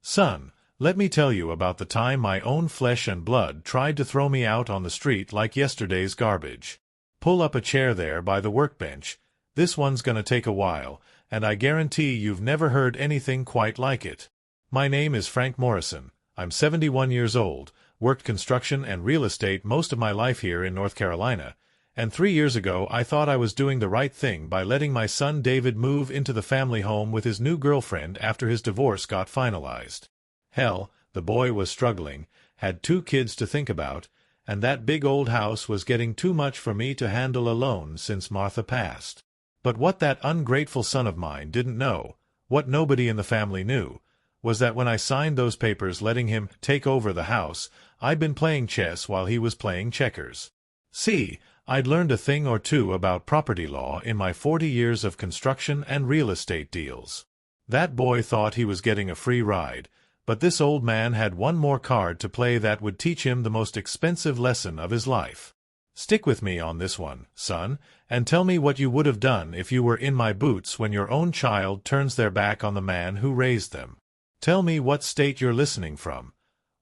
Son, let me tell you about the time my own flesh and blood tried to throw me out on the street like yesterday's garbage. Pull up a chair there by the workbench. This one's gonna take a while, and I guarantee you've never heard anything quite like it. My name is Frank Morrison. I'm 71 years old, worked construction and real estate most of my life here in North Carolina, and 3 years ago I thought I was doing the right thing by letting my son David move into the family home with his new girlfriend after his divorce got finalized. Hell, the boy was struggling, had 2 kids to think about, and that big old house was getting too much for me to handle alone since Martha passed. But what that ungrateful son of mine didn't know, what nobody in the family knew, was that when I signed those papers letting him take over the house, I'd been playing chess while he was playing checkers. See, I'd learned a thing or two about property law in my 40 years of construction and real estate deals. That boy thought he was getting a free ride, but this old man had one more card to play that would teach him the most expensive lesson of his life. Stick with me on this one, son, and tell me what you would have done if you were in my boots when your own child turns their back on the man who raised them. Tell me what state you're listening from.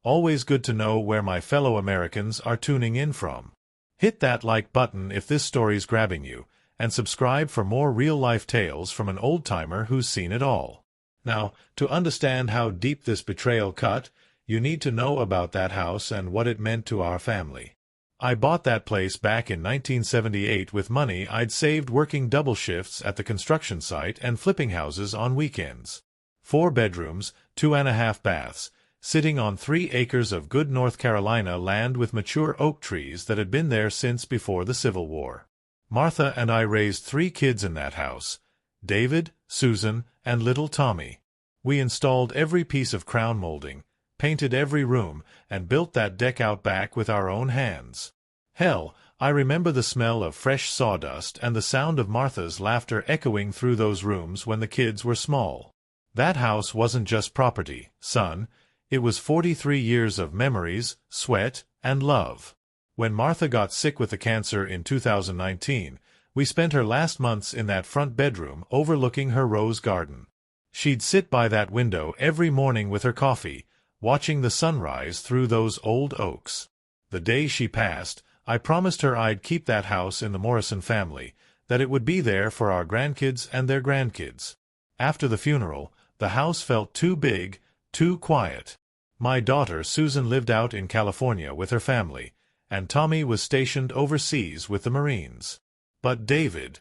Always good to know where my fellow Americans are tuning in from. Hit that like button if this story's grabbing you, and subscribe for more real-life tales from an old-timer who's seen it all. Now, to understand how deep this betrayal cut, you need to know about that house and what it meant to our family. I bought that place back in 1978 with money I'd saved working double shifts at the construction site and flipping houses on weekends. 4 bedrooms, 2.5 baths, sitting on 3 acres of good North Carolina land with mature oak trees that had been there since before the Civil War. Martha and I raised 3 kids in that house, David, Susan, and little Tommy. We installed every piece of crown molding, painted every room, and built that deck out back with our own hands. Hell, I remember the smell of fresh sawdust and the sound of Martha's laughter echoing through those rooms when the kids were small. That house wasn't just property, son. It was 43 years of memories, sweat, and love. When Martha got sick with the cancer in 2019, we spent her last months in that front bedroom overlooking her rose garden. She'd sit by that window every morning with her coffee, watching the sunrise through those old oaks. The day she passed, I promised her I'd keep that house in the Morrison family, that it would be there for our grandkids and their grandkids. After the funeral, the house felt too big, too quiet. My daughter Susan lived out in California with her family, and Tommy was stationed overseas with the Marines. But David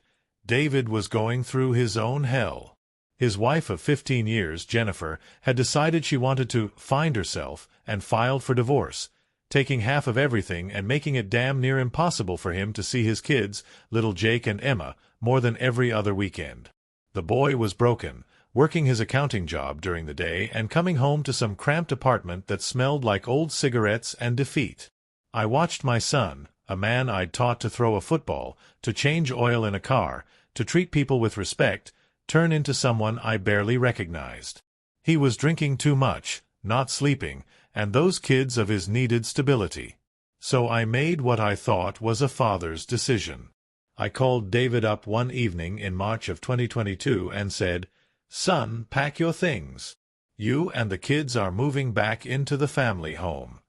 was going through his own hell. His wife of 15 years, Jennifer, had decided she wanted to find herself and filed for divorce, taking half of everything and making it damn near impossible for him to see his kids, little Jake and Emma, more than every other weekend. The boy was broken, working his accounting job during the day and coming home to some cramped apartment that smelled like old cigarettes and defeat. I watched my son, a man I'd taught to throw a football, to change oil in a car, to treat people with respect, turn into someone I barely recognized. He was drinking too much, not sleeping, and those kids of his needed stability. So I made what I thought was a father's decision. I called David up one evening in March of 2022 and said, "Son, pack your things. You and the kids are moving back into the family home.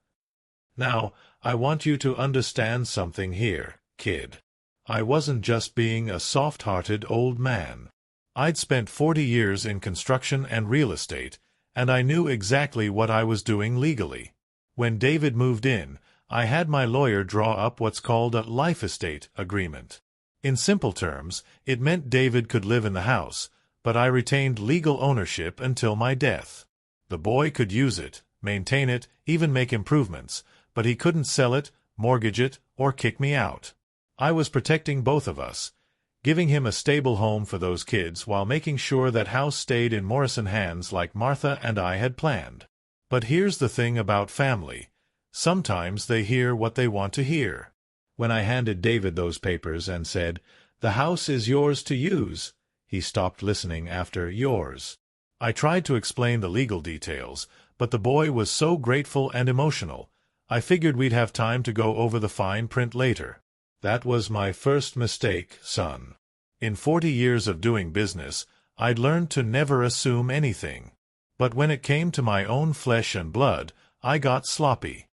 Now, I want you to understand something here, kid. I wasn't just being a soft-hearted old man. I'd spent 40 years in construction and real estate, and I knew exactly what I was doing legally. When David moved in, I had my lawyer draw up what's called a life estate agreement. In simple terms, it meant David could live in the house, but I retained legal ownership until my death. The boy could use it, maintain it, even make improvements, but he couldn't sell it, mortgage it, or kick me out. I was protecting both of us, giving him a stable home for those kids while making sure that house stayed in Morrison hands like Martha and I had planned. But here's the thing about family. Sometimes they hear what they want to hear. When I handed David those papers and said, "The house is yours to use," he stopped listening after "yours." I tried to explain the legal details, but the boy was so grateful and emotional, I figured we'd have time to go over the fine print later. That was my first mistake, son. In 40 years of doing business, I'd learned to never assume anything. But when it came to my own flesh and blood, I got sloppy.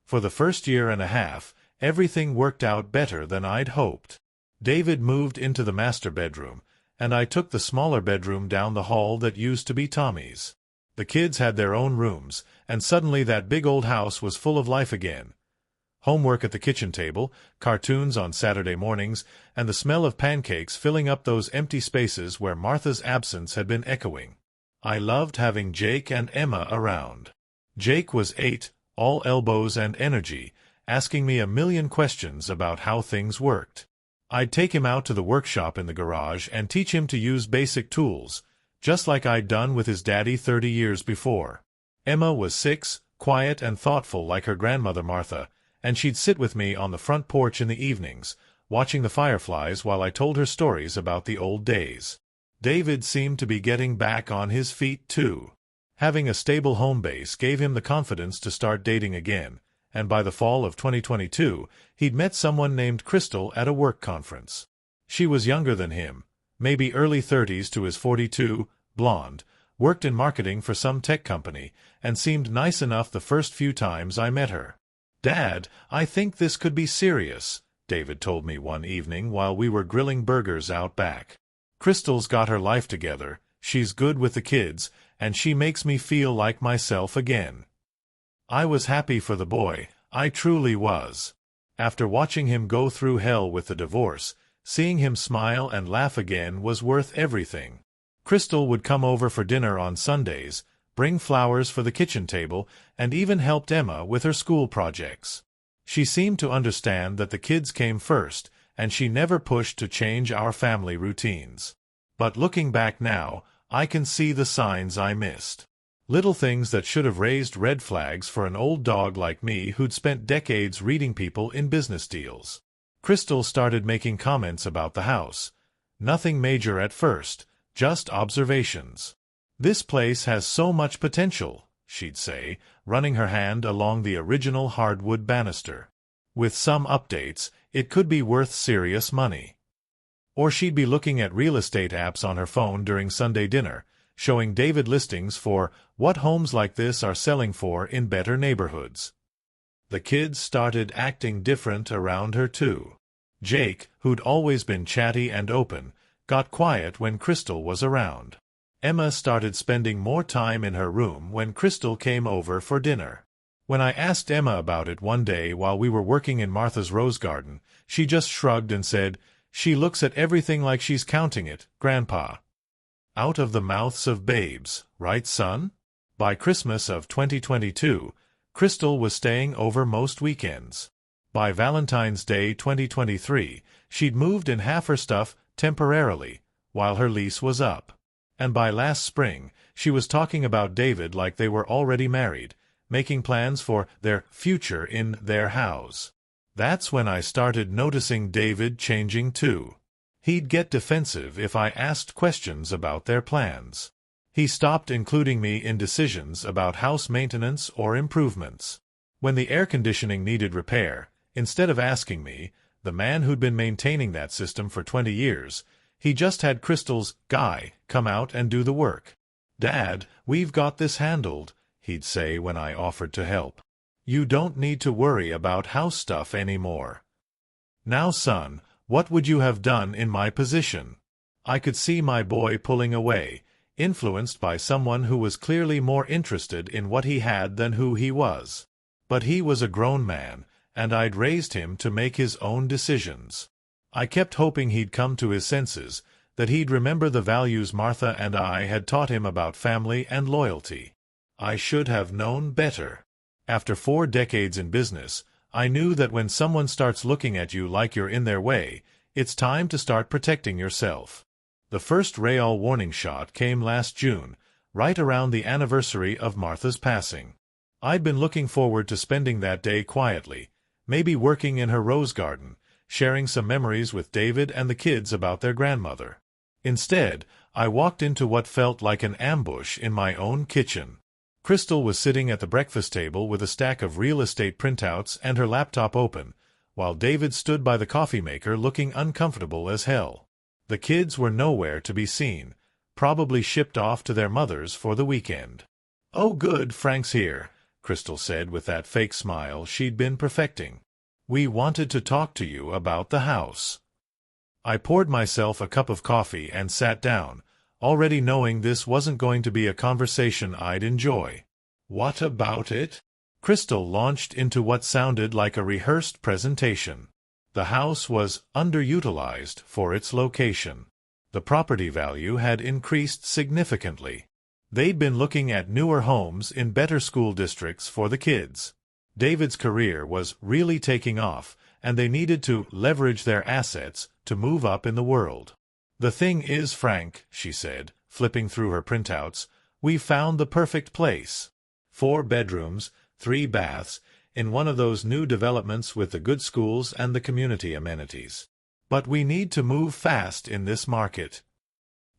For the first year and a half, everything worked out better than I'd hoped. David moved into the master bedroom, and I took the smaller bedroom down the hall that used to be Tommy's. The kids had their own rooms, and suddenly that big old house was full of life again. Homework at the kitchen table, cartoons on Saturday mornings, and the smell of pancakes filling up those empty spaces where Martha's absence had been echoing. I loved having Jake and Emma around. Jake was 8, all elbows and energy, asking me a million questions about how things worked. I'd take him out to the workshop in the garage and teach him to use basic tools, just like I'd done with his daddy 30 years before. Emma was 6, quiet and thoughtful like her grandmother Martha, and she'd sit with me on the front porch in the evenings, watching the fireflies while I told her stories about the old days. David seemed to be getting back on his feet too. Having a stable home base gave him the confidence to start dating again, and by the fall of 2022, he'd met someone named Crystal at a work conference. She was younger than him, maybe early 30s to his 42, blonde, worked in marketing for some tech company, and seemed nice enough the first few times I met her. "Dad, I think this could be serious," David told me one evening while we were grilling burgers out back. "Crystal's got her life together, she's good with the kids, and she makes me feel like myself again." I was happy for the boy, I truly was. After watching him go through hell with the divorce, seeing him smile and laugh again was worth everything. Crystal would come over for dinner on Sundays, bring flowers for the kitchen table, and even helped Emma with her school projects. She seemed to understand that the kids came first, and she never pushed to change our family routines. But looking back now, I can see the signs I missed. Little things that should have raised red flags for an old dog like me who'd spent decades reading people in business deals. Crystal started making comments about the house. Nothing major at first, just observations. "This place has so much potential," she'd say, running her hand along the original hardwood banister. "With some updates, it could be worth serious money." Or she'd be looking at real estate apps on her phone during Sunday dinner, showing David listings for what homes like this are selling for in better neighborhoods. The kids started acting different around her too. Jake, who'd always been chatty and open, got quiet when Crystal was around. Emma started spending more time in her room when Crystal came over for dinner. When I asked Emma about it one day while we were working in Martha's rose garden, she just shrugged and said, "She looks at everything like she's counting it, Grandpa." Out of the mouths of babes, right, son? By Christmas of 2022, Crystal was staying over most weekends. By Valentine's Day 2023, she'd moved in half her stuff temporarily, while her lease was up. And by last spring, she was talking about David like they were already married, making plans for their future in their house. That's when I started noticing David changing too. He'd get defensive if I asked questions about their plans. He stopped including me in decisions about house maintenance or improvements. When the air conditioning needed repair, instead of asking me, the man who'd been maintaining that system for 20 years, he just had Crystal's guy come out and do the work. "Dad, we've got this handled," he'd say when I offered to help. "You don't need to worry about house stuff anymore." Now, son, what would you have done in my position? I could see my boy pulling away, influenced by someone who was clearly more interested in what he had than who he was. But he was a grown man, and I'd raised him to make his own decisions. I kept hoping he'd come to his senses, that he'd remember the values Martha and I had taught him about family and loyalty. I should have known better. After 4 decades in business, I knew that when someone starts looking at you like you're in their way, it's time to start protecting yourself. The first Real warning shot came last June, right around the anniversary of Martha's passing. I'd been looking forward to spending that day quietly, maybe working in her rose garden, sharing some memories with David and the kids about their grandmother. Instead, I walked into what felt like an ambush in my own kitchen. Crystal was sitting at the breakfast table with a stack of real estate printouts and her laptop open, while David stood by the coffee maker looking uncomfortable as hell. The kids were nowhere to be seen, probably shipped off to their mothers for the weekend. "Oh good, Frank's here," Crystal said with that fake smile she'd been perfecting. "We wanted to talk to you about the house." I poured myself a cup of coffee and sat down, already knowing this wasn't going to be a conversation I'd enjoy. "What about it?" Crystal launched into what sounded like a rehearsed presentation. The house was underutilized for its location. The property value had increased significantly. They'd been looking at newer homes in better school districts for the kids. David's career was really taking off, and they needed to leverage their assets to move up in the world. "The thing is, Frank," she said, flipping through her printouts, "we found the perfect place. 4 bedrooms, 3 baths, in one of those new developments with the good schools and the community amenities. But we need to move fast in this market."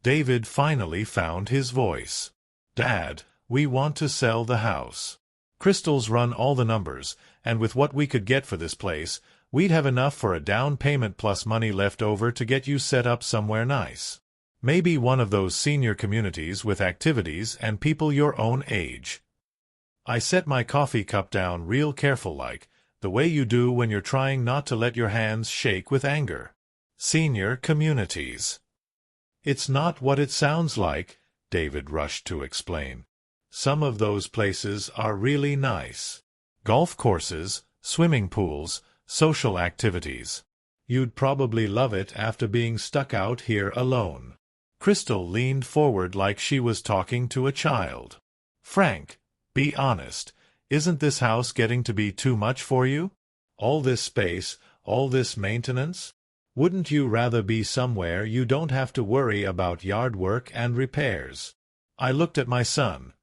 David finally found his voice. "Dad, we want to sell the house. Crystal's run all the numbers, and with what we could get for this place, we'd have enough for a down payment plus money left over to get you set up somewhere nice. Maybe one of those senior communities with activities and people your own age." I set my coffee cup down real careful-like, the way you do when you're trying not to let your hands shake with anger. "Senior communities." "It's not what it sounds like," David rushed to explain. "Some of those places are really nice. Golf courses, swimming pools, social activities. You'd probably love it after being stuck out here alone." Crystal leaned forward like she was talking to a child. "Frank, be honest, isn't this house getting to be too much for you? All this space, all this maintenance? Wouldn't you rather be somewhere you don't have to worry about yard work and repairs?" I looked at my son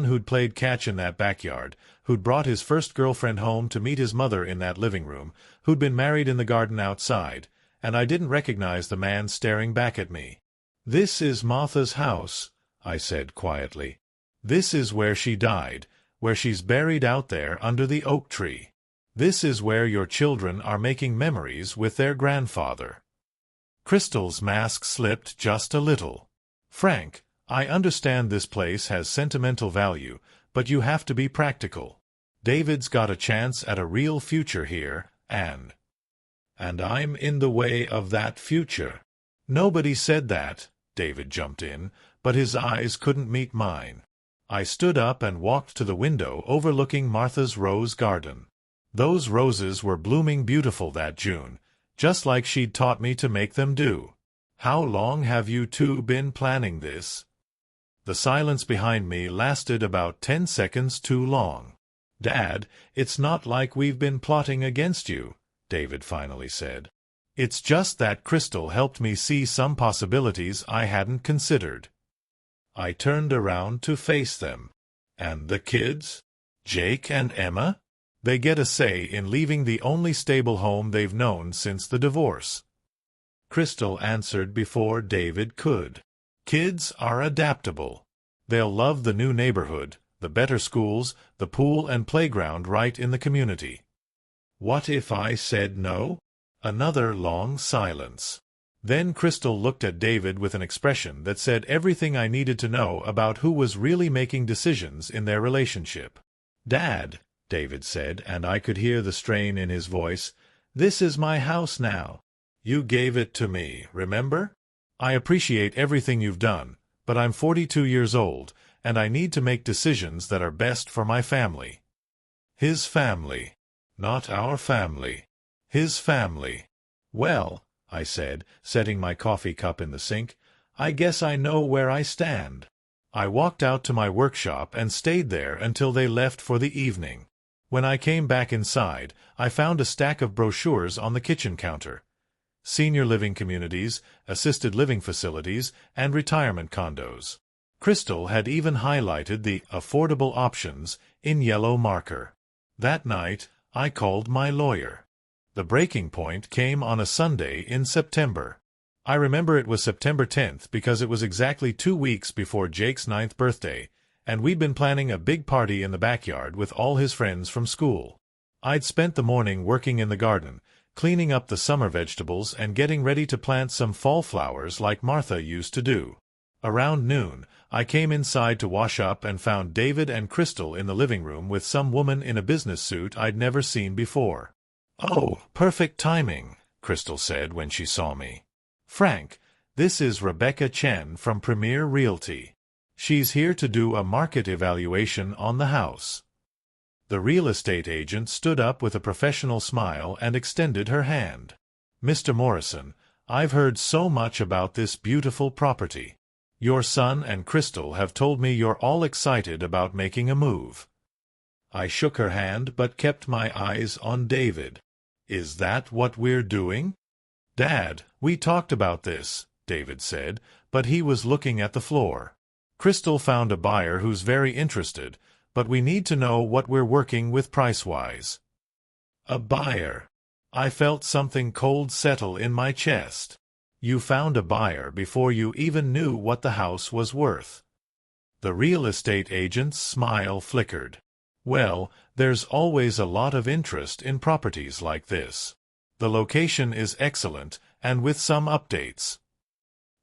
who'd played catch in that backyard, who'd brought his first girlfriend home to meet his mother in that living room, who'd been married in the garden outside, and I didn't recognize the man staring back at me. "This is Martha's house," I said quietly. "This is where she died, where she's buried out there under the oak tree. This is where your children are making memories with their grandfather." Crystal's mask slipped just a little. "Frank, I understand this place has sentimental value, but you have to be practical. David's got a chance at a real future here, and I'm in the way of that future." "Nobody said that," David jumped in, but his eyes couldn't meet mine. I stood up and walked to the window overlooking Martha's rose garden. Those roses were blooming beautiful that June, just like she'd taught me to make them do. "How long have you two been planning this?" The silence behind me lasted about 10 seconds too long. "Dad, it's not like we've been plotting against you," David finally said. "It's just that Crystal helped me see some possibilities I hadn't considered." I turned around to face them. "And the kids? Jake and Emma? They get a say in leaving the only stable home they've known since the divorce." Crystal answered before David could. "Kids are adaptable. They'll love the new neighborhood, the better schools, the pool and playground right in the community." "What if I said no?" Another long silence. Then Crystal looked at David with an expression that said everything I needed to know about who was really making decisions in their relationship. "Dad," David said, and I could hear the strain in his voice, "this is my house now. You gave it to me, remember? I appreciate everything you've done, but I'm 42 years old, and I need to make decisions that are best for my family." His family. Not our family. His family. "Well," I said, setting my coffee cup in the sink, "I guess I know where I stand." I walked out to my workshop and stayed there until they left for the evening. When I came back inside, I found a stack of brochures on the kitchen counter. Senior living communities, assisted living facilities, and retirement condos. Crystal had even highlighted the affordable options in yellow marker. That night, I called my lawyer. The breaking point came on a Sunday in September. I remember it was September 10th because it was exactly 2 weeks before Jake's 9th birthday, and we'd been planning a big party in the backyard with all his friends from school. I'd spent the morning working in the garden, cleaning up the summer vegetables and getting ready to plant some fall flowers like Martha used to do. Around noon, I came inside to wash up and found David and Crystal in the living room with some woman in a business suit I'd never seen before. "Oh, perfect timing," Crystal said when she saw me. "Frank, this is Rebecca Chen from Premier Realty. She's here to do a market evaluation on the house." The real estate agent stood up with a professional smile and extended her hand. "Mr. Morrison, I've heard so much about this beautiful property. Your son and Crystal have told me you're all excited about making a move." I shook her hand but kept my eyes on David. "Is that what we're doing?" "Dad, we talked about this," David said, but he was looking at the floor. "Crystal found a buyer who's very interested, but we need to know what we're working with price-wise." "A buyer?" I felt something cold settle in my chest. "You found a buyer before you even knew what the house was worth." The real estate agent's smile flickered. "Well, there's always a lot of interest in properties like this. The location is excellent, and with some updates."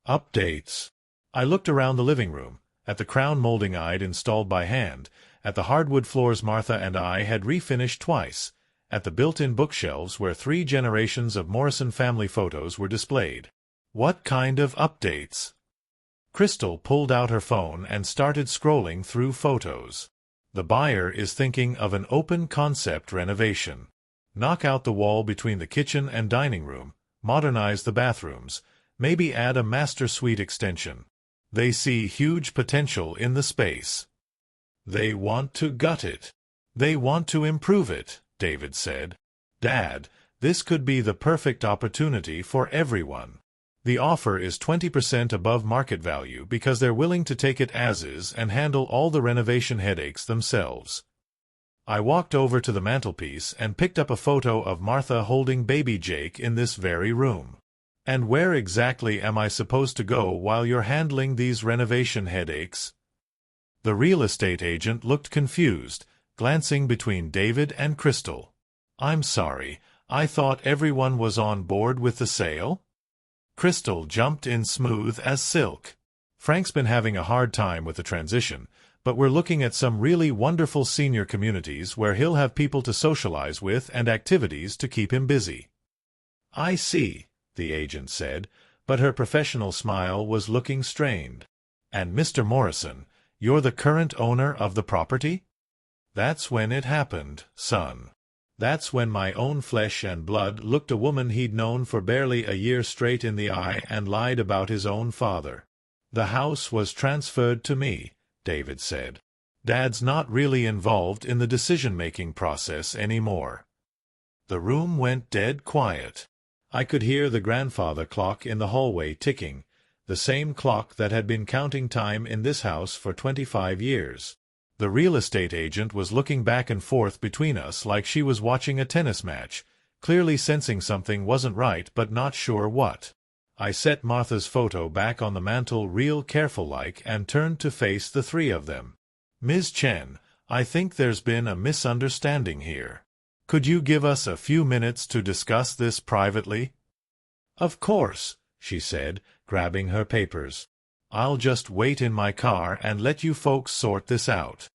"Updates?" I looked around the living room, at the crown molding I'd installed by hand, at the hardwood floors Martha and I had refinished twice, at the built-in bookshelves where 3 generations of Morrison family photos were displayed. "What kind of updates?" Crystal pulled out her phone and started scrolling through photos. "The buyer is thinking of an open-concept renovation. Knock out the wall between the kitchen and dining room, modernize the bathrooms, maybe add a master suite extension. They see huge potential in the space. They want to gut it. They want to improve it," David said. "Dad, this could be the perfect opportunity for everyone. The offer is 20% above market value because they're willing to take it as is and handle all the renovation headaches themselves." I walked over to the mantelpiece and picked up a photo of Martha holding baby Jake in this very room. "And where exactly am I supposed to go while you're handling these renovation headaches?" The real estate agent looked confused, glancing between David and Crystal. "I'm sorry, I thought everyone was on board with the sale?" Crystal jumped in smooth as silk. "Frank's been having a hard time with the transition, but we're looking at some really wonderful senior communities where he'll have people to socialize with and activities to keep him busy." "I see," the agent said, but her professional smile was looking strained. "And Mr. Morrison, you're the current owner of the property?" "That's when it happened, son. That's when my own flesh and blood looked a woman he'd known for barely a year straight in the eye and lied about his own father. The house was transferred to me," David said. "Dad's not really involved in the decision-making process anymore." The room went dead quiet. I could hear the grandfather clock in the hallway ticking, the same clock that had been counting time in this house for 25 years. The real estate agent was looking back and forth between us like she was watching a tennis match, clearly sensing something wasn't right but not sure what. I set Martha's photo back on the mantel real careful-like and turned to face the 3 of them. "Ms. Chen, I think there's been a misunderstanding here. Could you give us a few minutes to discuss this privately?" "Of course," she said, grabbing her papers. "I'll just wait in my car and let you folks sort this out."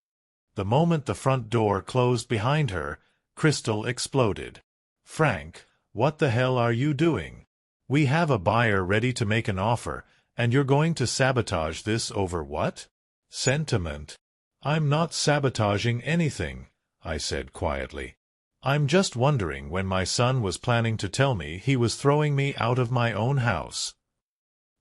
The moment the front door closed behind her, Crystal exploded. "Frank, what the hell are you doing? We have a buyer ready to make an offer, and you're going to sabotage this over what? Sentiment." "I'm not sabotaging anything," I said quietly. "I'm just wondering when my son was planning to tell me he was throwing me out of my own house."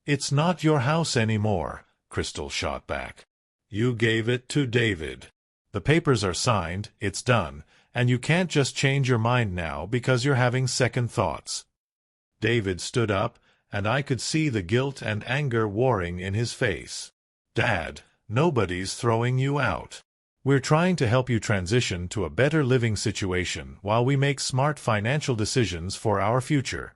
"It's not your house anymore," Crystal shot back. "You gave it to David. The papers are signed, it's done, and you can't just change your mind now because you're having second thoughts." David stood up, and I could see the guilt and anger warring in his face. "Dad, nobody's throwing you out. We're trying to help you transition to a better living situation while we make smart financial decisions for our future."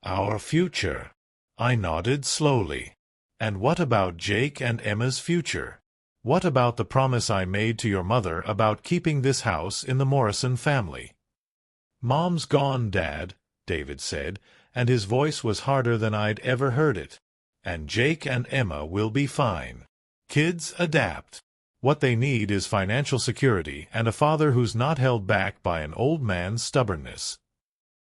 "Our future?" I nodded slowly. "And what about Jake and Emma's future? What about the promise I made to your mother about keeping this house in the Morrison family?" "Mom's gone, Dad," David said, and his voice was harder than I'd ever heard it. And Jake and Emma will be fine. Kids adapt. What they need is financial security and a father who's not held back by an old man's stubbornness.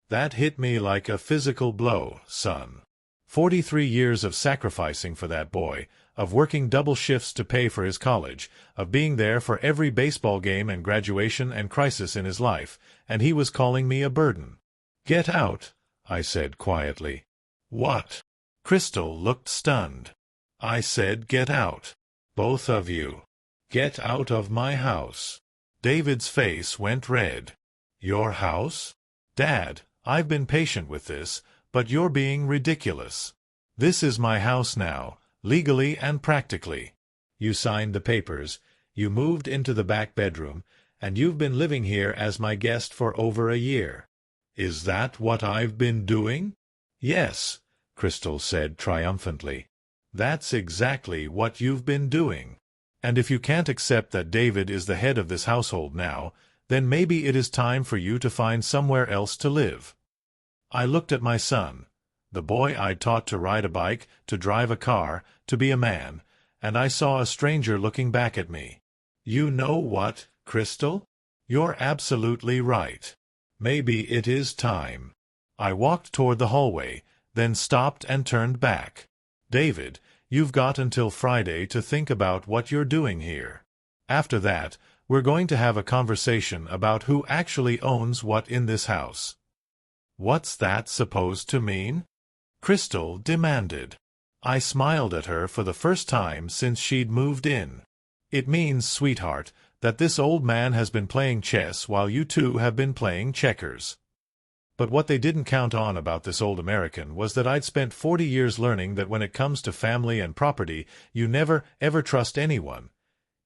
That hit me like a physical blow, son. 43 years of sacrificing for that boy, of working double shifts to pay for his college, of being there for every baseball game and graduation and crisis in his life, and he was calling me a burden. "Get out," I said quietly. "What?" Crystal looked stunned. I said, "Get out. Both of you. Get out of my house." David's face went red. "Your house?" "Dad, I've been patient with this, but you're being ridiculous. This is my house now, legally and practically. You signed the papers, you moved into the back bedroom, and you've been living here as my guest for over a year." "Is that what I've been doing?" "Yes," Crystal said triumphantly. "That's exactly what you've been doing. And if you can't accept that David is the head of this household now, then maybe it is time for you to find somewhere else to live." I looked at my son, the boy I'd taught to ride a bike, to drive a car, to be a man, and I saw a stranger looking back at me. "You know what, Crystal? You're absolutely right. Maybe it is time." I walked toward the hallway, then stopped and turned back. "David, you've got until Friday to think about what you're doing here. After that, we're going to have a conversation about who actually owns what in this house." "What's that supposed to mean?" Crystal demanded. I smiled at her for the first time since she'd moved in. "It means, sweetheart, that this old man has been playing chess while you two have been playing checkers." But what they didn't count on about this old American was that I'd spent 40 years learning that when it comes to family and property, you never, ever trust anyone,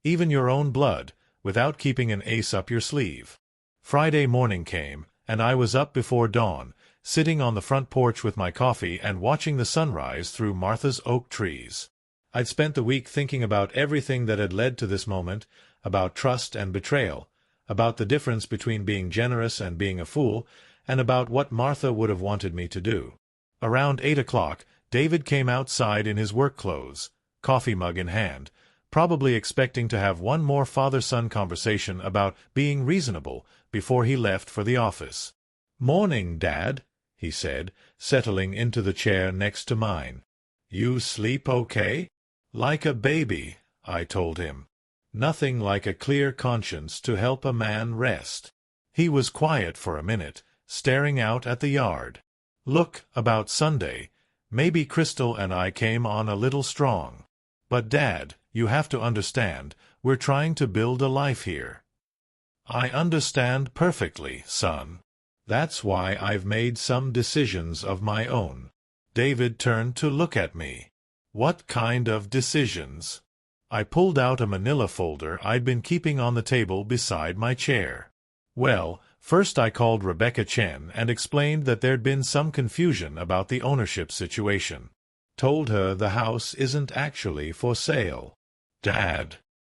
even your own blood, without keeping an ace up your sleeve. Friday morning came, and I was up before dawn, sitting on the front porch with my coffee and watching the sunrise through Martha's oak trees. I'd spent the week thinking about everything that had led to this moment, about trust and betrayal, about the difference between being generous and being a fool, and about what Martha would have wanted me to do. Around 8 o'clock, David came outside in his work clothes, coffee mug in hand, probably expecting to have one more father-son conversation about being reasonable before he left for the office. "Morning, Dad," he said, settling into the chair next to mine. "You sleep okay?" "Like a baby," I told him. Nothing like a clear conscience to help a man rest. He was quiet for a minute, staring out at the yard. "Look, about Sunday, maybe Crystal and I came on a little strong. But Dad, you have to understand, we're trying to build a life here." "I understand perfectly, son. That's why I've made some decisions of my own." David turned to look at me. "What kind of decisions?" I pulled out a manila folder I'd been keeping on the table beside my chair. "Well, first I called Rebecca Chen and explained that there'd been some confusion about the ownership situation. Told her the house isn't actually for sale." "Dad."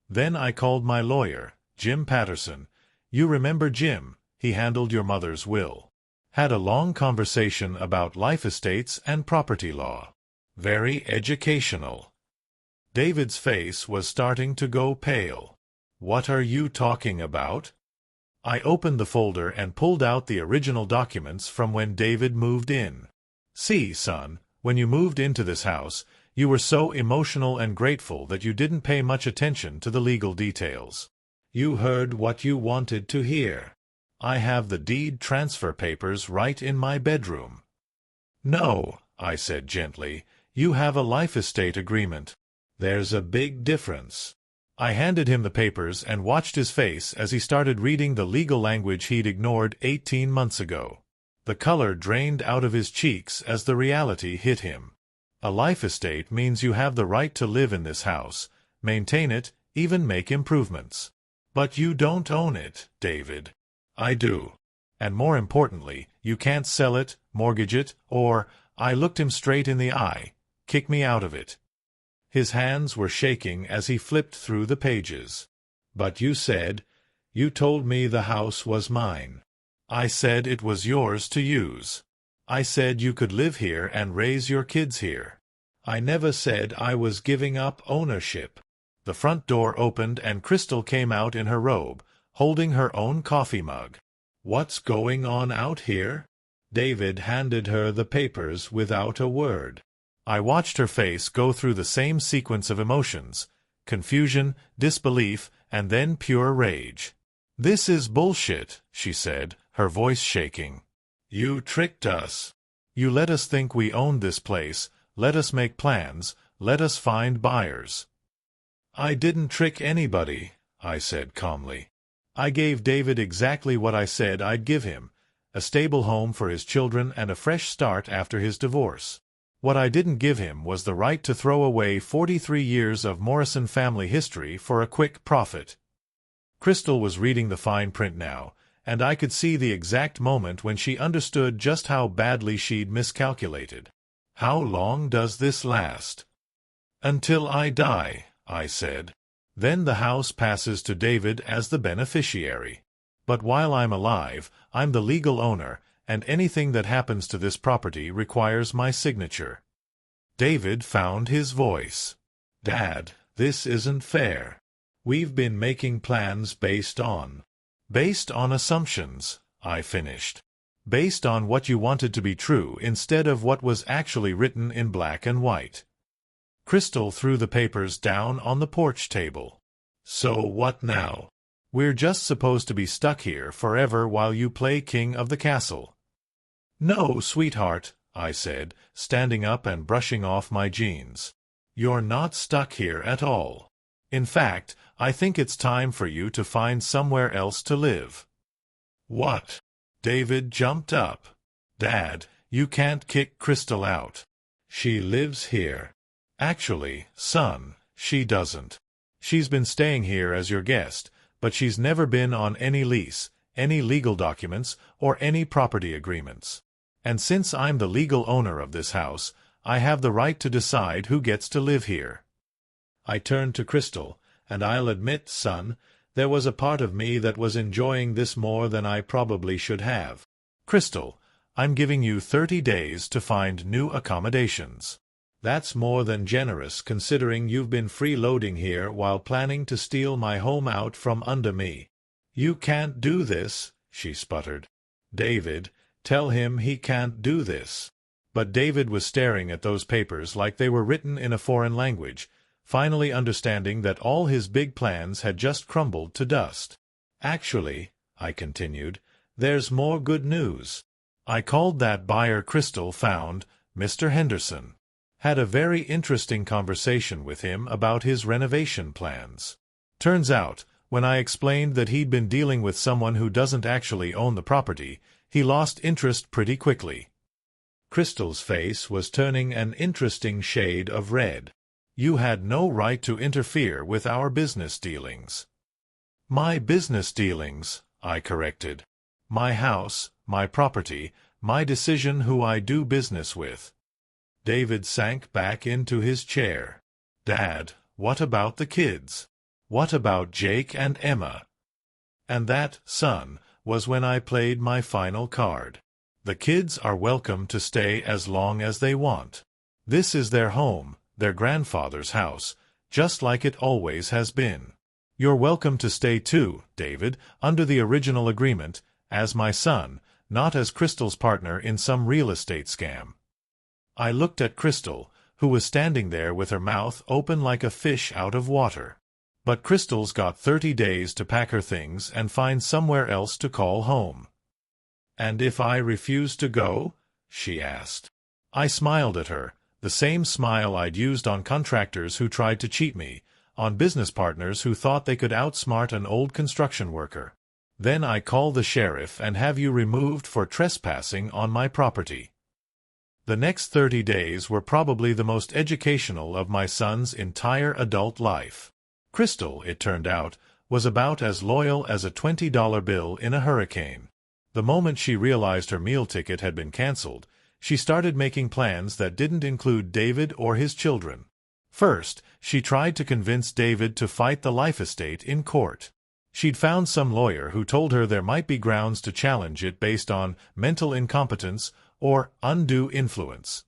"Then I called my lawyer, Jim Patterson. You remember Jim? He handled your mother's will. Had a long conversation about life estates and property law. Very educational." David's face was starting to go pale. "What are you talking about?" I opened the folder and pulled out the original documents from when David moved in. "See, son, when you moved into this house, you were so emotional and grateful that you didn't pay much attention to the legal details. You heard what you wanted to hear. I have the deed transfer papers right in my bedroom." "No," I said gently, "you have a life estate agreement. There's a big difference." I handed him the papers and watched his face as he started reading the legal language he'd ignored 18 months ago. The color drained out of his cheeks as the reality hit him. A life estate means you have the right to live in this house, maintain it, even make improvements. "But you don't own it, David." "I do. And more importantly, you can't sell it, mortgage it, or," I looked him straight in the eye, "kick me out of it." His hands were shaking as he flipped through the pages. "But you said, you told me the house was mine." "I said it was yours to use. I said you could live here and raise your kids here. I never said I was giving up ownership. The front door opened and Crystal came out in her robe, holding her own coffee mug. What's going on out here? David handed her the papers without a word. I watched her face go through the same sequence of emotions: confusion, disbelief, and then pure rage. "This is bullshit," she said, her voice shaking. "You tricked us. You let us think we owned this place, let us make plans, let us find buyers." "I didn't trick anybody," I said calmly. "I gave David exactly what I said I'd give him: a stable home for his children and a fresh start after his divorce. What I didn't give him was the right to throw away 43 years of Morrison family history for a quick profit." Crystal was reading the fine print now, and I could see the exact moment when she understood just how badly she'd miscalculated. "How long does this last?" "Until I die," I said. "Then the house passes to David as the beneficiary. But while I'm alive, I'm the legal owner, and anything that happens to this property requires my signature." David found his voice. "Dad, this isn't fair. We've been making plans based on assumptions," I finished. "Based on what you wanted to be true instead of what was actually written in black and white." Crystal threw the papers down on the porch table. "So what now? We're just supposed to be stuck here forever while you play king of the castle." "No, sweetheart," I said, standing up and brushing off my jeans. "You're not stuck here at all. In fact, I think it's time for you to find somewhere else to live." "What?" David jumped up. "Dad, you can't kick Crystal out. She lives here." "Actually, son, she doesn't. She's been staying here as your guest, but she's never been on any lease, any legal documents, or any property agreements. And since I'm the legal owner of this house, I have the right to decide who gets to live here." I turned to Crystal, and I'll admit, son, there was a part of me that was enjoying this more than I probably should have. "Crystal, I'm giving you 30 days to find new accommodations. That's more than generous considering you've been freeloading here while planning to steal my home out from under me." "You can't do this," she sputtered. "David, tell him he can't do this." But David was staring at those papers like they were written in a foreign language, finally understanding that all his big plans had just crumbled to dust. "Actually," I continued, "there's more good news. I called that buyer Crystal found, Mr. Henderson. Had a very interesting conversation with him about his renovation plans. Turns out, when I explained that he'd been dealing with someone who doesn't actually own the property, he lost interest pretty quickly." Crystal's face was turning an interesting shade of red. "You had no right to interfere with our business dealings." "My business dealings," I corrected. "My house, my property, my decision who I do business with." David sank back into his chair. "Dad, what about the kids? What about Jake and Emma?" And that, son, was when I played my final card. "The kids are welcome to stay as long as they want. This is their home, their grandfather's house, just like it always has been. You're welcome to stay too, David, under the original agreement, as my son, not as Crystal's partner in some real estate scam." I looked at Crystal, who was standing there with her mouth open like a fish out of water. But Crystal's got 30 days to pack her things and find somewhere else to call home. "And if I refuse to go?" she asked. I smiled at her, the same smile I'd used on contractors who tried to cheat me, on business partners who thought they could outsmart an old construction worker. "Then I call the sheriff and have you removed for trespassing on my property." The next 30 days were probably the most educational of my son's entire adult life. Crystal, it turned out, was about as loyal as a $20 bill in a hurricane. The moment she realized her meal ticket had been canceled, she started making plans that didn't include David or his children. First, she tried to convince David to fight the life estate in court. She'd found some lawyer who told her there might be grounds to challenge it based on mental incompetence or undue influence.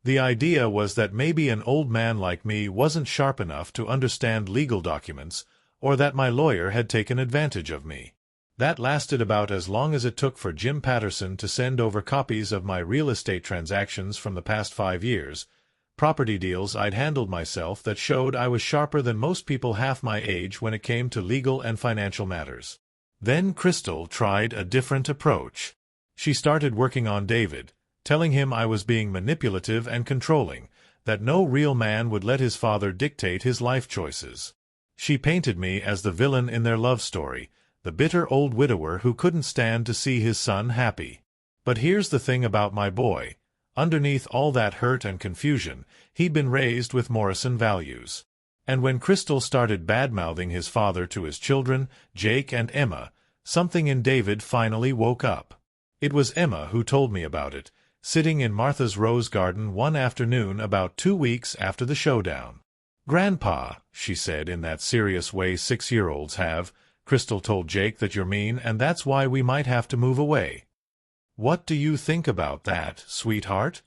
The idea was that maybe an old man like me wasn't sharp enough to understand legal documents, or that my lawyer had taken advantage of me. That lasted about as long as it took for Jim Patterson to send over copies of my real estate transactions from the past 5 years, property deals I'd handled myself that showed I was sharper than most people half my age when it came to legal and financial matters. Then Crystal tried a different approach. She started working on David, telling him I was being manipulative and controlling, that no real man would let his father dictate his life choices. She painted me as the villain in their love story, the bitter old widower who couldn't stand to see his son happy. But here's the thing about my boy. Underneath all that hurt and confusion, he'd been raised with Morrison values. And when Crystal started bad-mouthing his father to his children, Jake and Emma, something in David finally woke up. It was Emma who told me about it, sitting in Martha's rose garden one afternoon about 2 weeks after the showdown. "Grandpa," she said in that serious way 6-year-olds have, "Crystal told Jake that you're mean and that's why we might have to move away. What do you think about that, sweetheart?"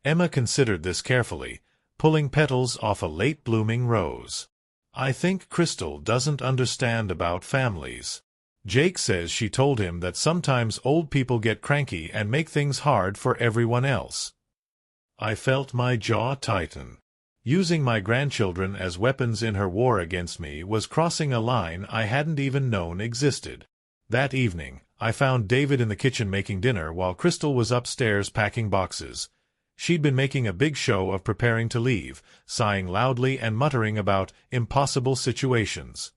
Emma considered this carefully, pulling petals off a late-blooming rose. "I think Crystal doesn't understand about families. Jake says she told him that sometimes old people get cranky and make things hard for everyone else." I felt my jaw tighten. Using my grandchildren as weapons in her war against me was crossing a line I hadn't even known existed. That evening, I found David in the kitchen making dinner while Crystal was upstairs packing boxes. She'd been making a big show of preparing to leave, sighing loudly and muttering about impossible situations.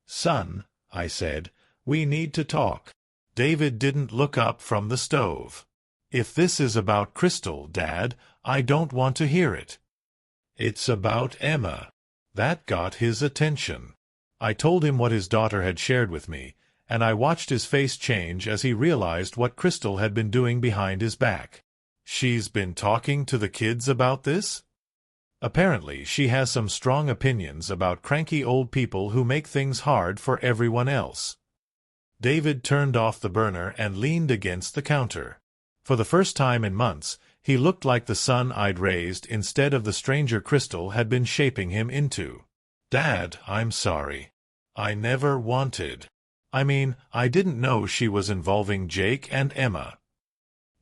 "Son," I said, "we need to talk." David didn't look up from the stove. "If this is about Crystal, Dad, I don't want to hear it." "It's about Emma." That got his attention. I told him what his daughter had shared with me, and I watched his face change as he realized what Crystal had been doing behind his back. "She's been talking to the kids about this?" "Apparently she has some strong opinions about cranky old people who make things hard for everyone else." David turned off the burner and leaned against the counter. For the first time in months, he looked like the son I'd raised instead of the stranger Crystal had been shaping him into. "Dad, I'm sorry. I never wanted. I didn't know she was involving Jake and Emma."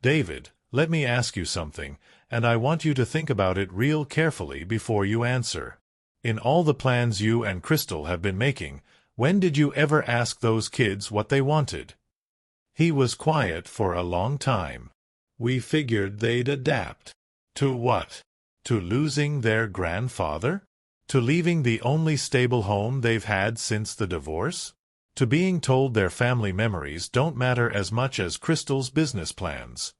"David, let me ask you something, and I want you to think about it real carefully before you answer. In all the plans you and Crystal have been making, when did you ever ask those kids what they wanted?" He was quiet for a long time. "We figured they'd adapt." "To what? To losing their grandfather? To leaving the only stable home they've had since the divorce? To being told their family memories don't matter as much as Crystal's business plans?"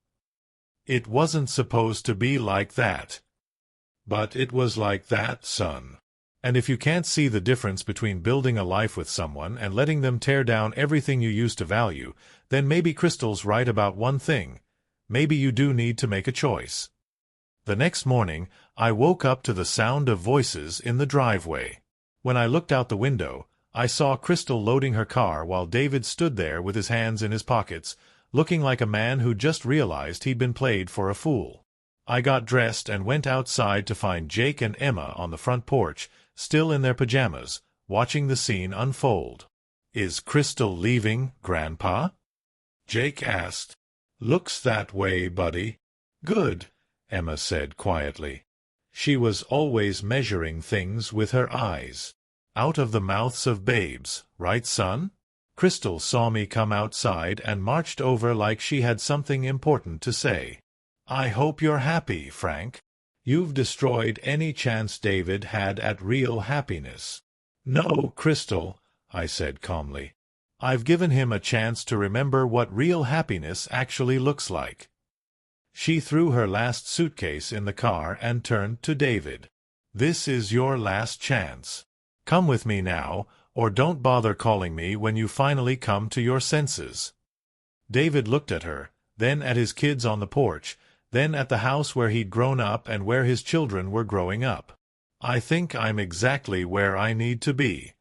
"It wasn't supposed to be like that." "But it was like that, son. And if you can't see the difference between building a life with someone and letting them tear down everything you used to value, then maybe Crystal's right about one thing. Maybe you do need to make a choice." The next morning, I woke up to the sound of voices in the driveway. When I looked out the window, I saw Crystal loading her car while David stood there with his hands in his pockets, looking like a man who just realized he'd been played for a fool. I got dressed and went outside to find Jake and Emma on the front porch, still in their pajamas, watching the scene unfold. "Is Crystal leaving, Grandpa?" Jake asked. "Looks that way, buddy." "Good," Emma said quietly. She was always measuring things with her eyes. "Out of the mouths of babes, right, son?" Crystal saw me come outside and marched over like she had something important to say. "I hope you're happy, Frank. You've destroyed any chance David had at real happiness." "No, Crystal," I said calmly. "I've given him a chance to remember what real happiness actually looks like." She threw her last suitcase in the car and turned to David. "This is your last chance. Come with me now, or don't bother calling me when you finally come to your senses." David looked at her, then at his kids on the porch, then at the house where he'd grown up and where his children were growing up. "I think I'm exactly where I need to be."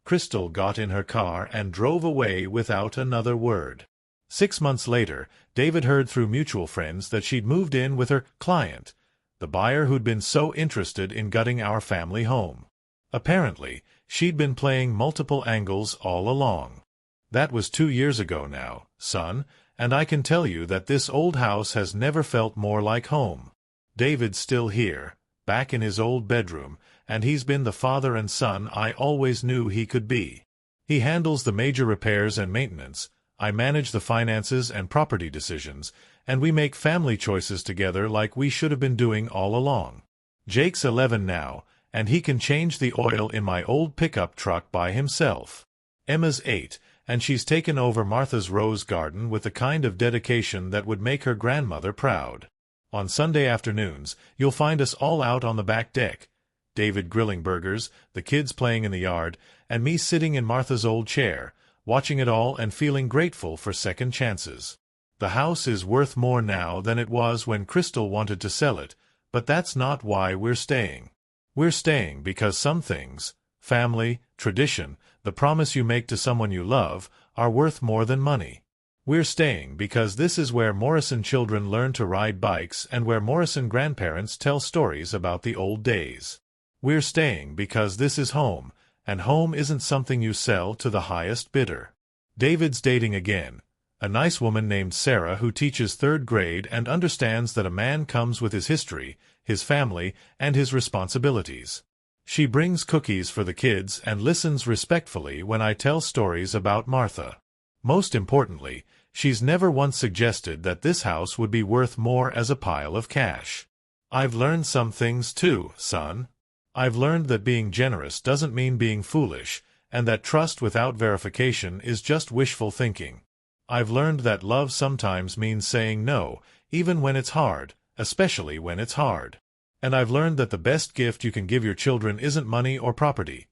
Crystal got in her car and drove away without another word. 6 months later, David heard through mutual friends that she'd moved in with her client, the buyer who'd been so interested in gutting our family home. Apparently, she'd been playing multiple angles all along. That was 2 years ago now, son, and I can tell you that this old house has never felt more like home. David's still here, back in his old bedroom, and he's been the father and son I always knew he could be. He handles the major repairs and maintenance, I manage the finances and property decisions, and we make family choices together like we should have been doing all along. Jake's 11 now, and he can change the oil in my old pickup truck by himself. Emma's 8, and she's taken over Martha's rose garden with the kind of dedication that would make her grandmother proud. On Sunday afternoons, you'll find us all out on the back deck, David grilling burgers, the kids playing in the yard, and me sitting in Martha's old chair, watching it all and feeling grateful for second chances. The house is worth more now than it was when Crystal wanted to sell it, but that's not why we're staying. We're staying because some things, family, tradition, the promise you make to someone you love, are worth more than money. We're staying because this is where Morrison children learn to ride bikes and where Morrison grandparents tell stories about the old days. We're staying because this is home, and home isn't something you sell to the highest bidder. David's dating again, a nice woman named Sarah who teaches 3rd grade and understands that a man comes with his history, his family, and his responsibilities. She brings cookies for the kids and listens respectfully when I tell stories about Martha. Most importantly, she's never once suggested that this house would be worth more as a pile of cash. I've learned some things too, son. I've learned that being generous doesn't mean being foolish, and that trust without verification is just wishful thinking. I've learned that love sometimes means saying no, even when it's hard, especially when it's hard. And I've learned that the best gift you can give your children isn't money or property.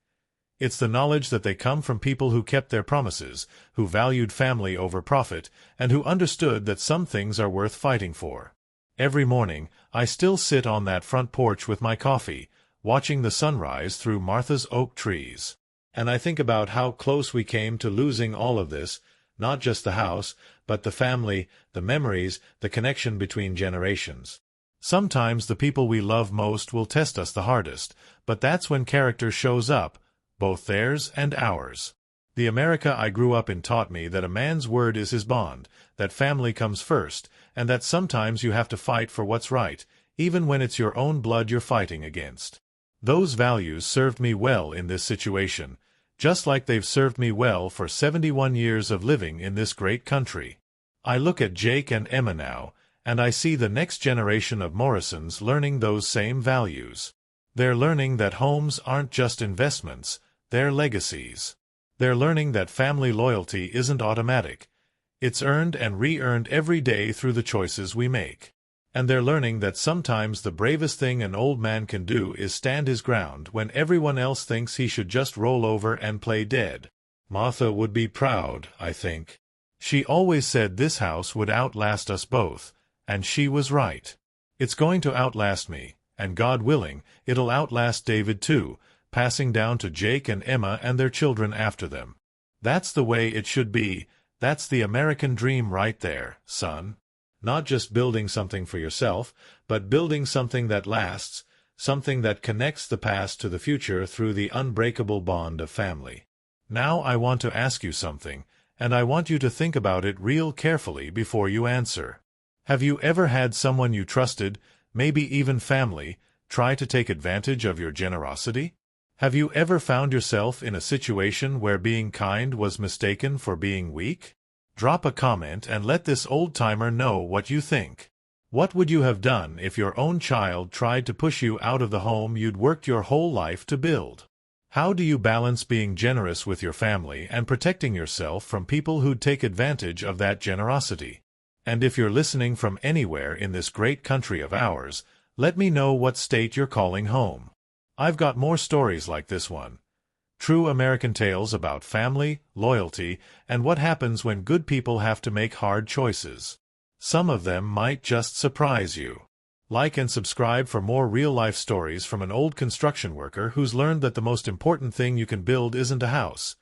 It's the knowledge that they come from people who kept their promises, who valued family over profit, and who understood that some things are worth fighting for. Every morning, I still sit on that front porch with my coffee, watching the sunrise through Martha's oak trees. And I think about how close we came to losing all of this, not just the house, but the family, the memories, the connection between generations. Sometimes the people we love most will test us the hardest, but that's when character shows up, both theirs and ours. The America I grew up in taught me that a man's word is his bond, that family comes first, and that sometimes you have to fight for what's right, even when it's your own blood you're fighting against. Those values served me well in this situation, just like they've served me well for 71 years of living in this great country. I look at Jake and Emma now, and I see the next generation of Morrisons learning those same values. They're learning that homes aren't just investments, they're legacies. They're learning that family loyalty isn't automatic. It's earned and re-earned every day through the choices we make. And they're learning that sometimes the bravest thing an old man can do is stand his ground when everyone else thinks he should just roll over and play dead. Martha would be proud, I think. She always said this house would outlast us both, and she was right. It's going to outlast me, and God willing, it'll outlast David too, passing down to Jake and Emma and their children after them. That's the way it should be. That's the American dream right there, son. Not just building something for yourself, but building something that lasts, something that connects the past to the future through the unbreakable bond of family. Now I want to ask you something, and I want you to think about it real carefully before you answer. Have you ever had someone you trusted, maybe even family, try to take advantage of your generosity? Have you ever found yourself in a situation where being kind was mistaken for being weak? Drop a comment and let this old-timer know what you think. What would you have done if your own child tried to push you out of the home you'd worked your whole life to build? How do you balance being generous with your family and protecting yourself from people who'd take advantage of that generosity? And if you're listening from anywhere in this great country of ours, let me know what state you're calling home. I've got more stories like this one. True American tales about family, loyalty, and what happens when good people have to make hard choices. Some of them might just surprise you. Like and subscribe for more real-life stories from an old construction worker who's learned that the most important thing you can build isn't a house.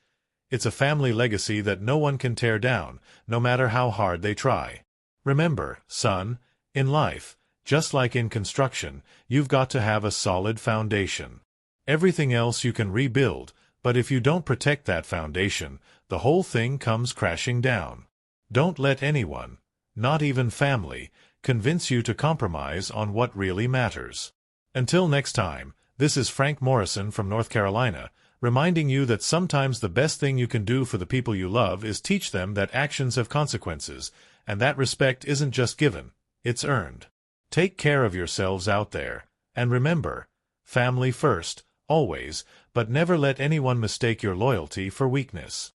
It's a family legacy that no one can tear down, no matter how hard they try. Remember, son, in life, Just like in construction, you've got to have a solid foundation. Everything else you can rebuild, but if you don't protect that foundation, the whole thing comes crashing down. Don't let anyone, not even family, convince you to compromise on what really matters. Until next time, this is Frank Morrison from North Carolina, reminding you that sometimes the best thing you can do for the people you love is teach them that actions have consequences, and that respect isn't just given, it's earned. Take care of yourselves out there, and remember, family first, always, but never let anyone mistake your loyalty for weakness.